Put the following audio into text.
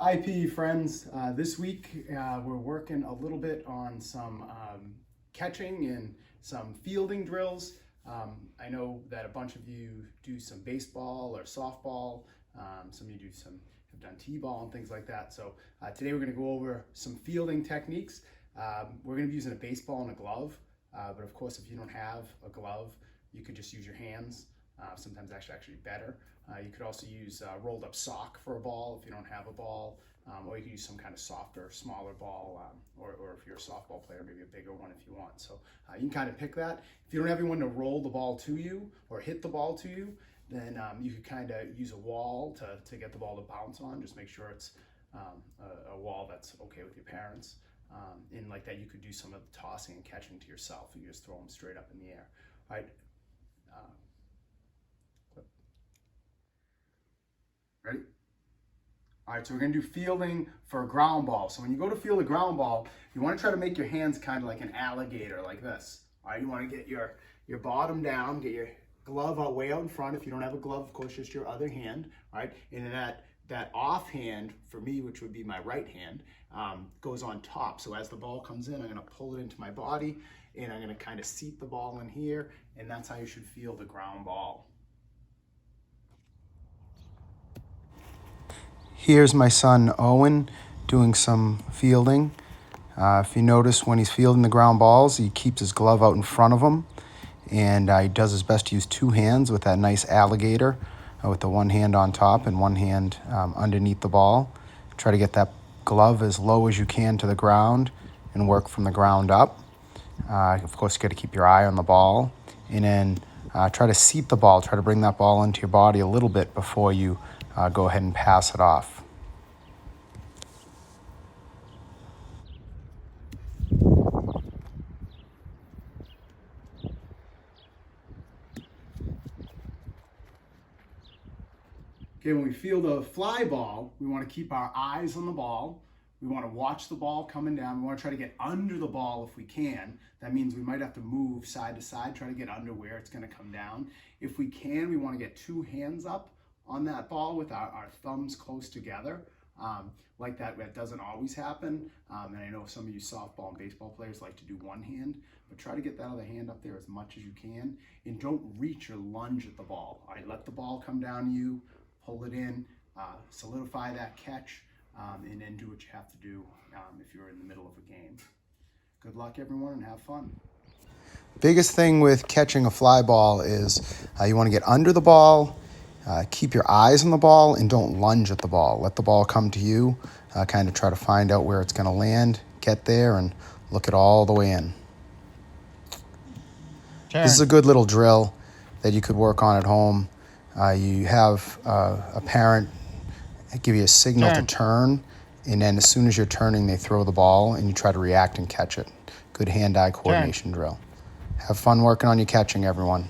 IP friends, this week we're working a little bit on some catching and some fielding drills. I know that a bunch of you do some baseball or softball. Some of you have done t-ball and things like that. So today we're going to go over some fielding techniques. We're going to be using a baseball and a glove, but of course if you don't have a glove, you could just use your hands. Sometimes actually better. You could also use a rolled up sock for a ball if you don't have a ball, or you could use some kind of softer, smaller ball, or if you're a softball player, maybe a bigger one if you want. So you can kind of pick that. If you don't have anyone to roll the ball to you or hit the ball to you, then you could kind of use a wall to get the ball to bounce on. Just make sure it's a wall that's okay with your parents. And like that, you could do some of the tossing and catching to yourself. You just throw them straight up in the air. All right. Ready? All right, so we're gonna do fielding for a ground ball. So when you go to field a ground ball, you wanna try to make your hands kind of like an alligator, like this. All right, you wanna get your bottom down, get your glove out way out in front. If you don't have a glove, of course, just your other hand, all right? And then that off hand, for me, which would be my right hand, goes on top. So as the ball comes in, I'm gonna pull it into my body, and I'm gonna kind of seat the ball in here, and that's how you should field a ground ball. Here's my son Owen doing some fielding. If you notice, when he's fielding the ground balls, he keeps his glove out in front of him, and he does his best to use two hands with that nice alligator, with the one hand on top and one hand underneath the ball. Try to get that glove as low as you can to the ground and work from the ground up. Of course, you got to keep your eye on the ball, and then try to seat the ball. Try to bring that ball into your body a little bit before you go ahead and pass it off. Okay, when we field a fly ball, we want to keep our eyes on the ball. We want to watch the ball coming down. We want to try to get under the ball if we can. That means we might have to move side to side, try to get under where it's going to come down. If we can, we want to get two hands up on that ball with our thumbs close together. Like that doesn't always happen. And I know some of you softball and baseball players like to do one hand, but try to get that other hand up there as much as you can. And don't reach or lunge at the ball. All right, let the ball come down to you, pull it in, solidify that catch, and then do what you have to do if you're in the middle of a game. Good luck, everyone, and have fun. Biggest thing with catching a fly ball is you want to get under the ball, keep your eyes on the ball, and don't lunge at the ball. Let the ball come to you, kind of try to find out where it's going to land, get there, and look it all the way in. This is a good little drill that you could work on at home. You have a parent give you a signal to turn, and then as soon as you're turning, they throw the ball, and you try to react and catch it. Good hand-eye coordination drill. Have fun working on your catching, everyone.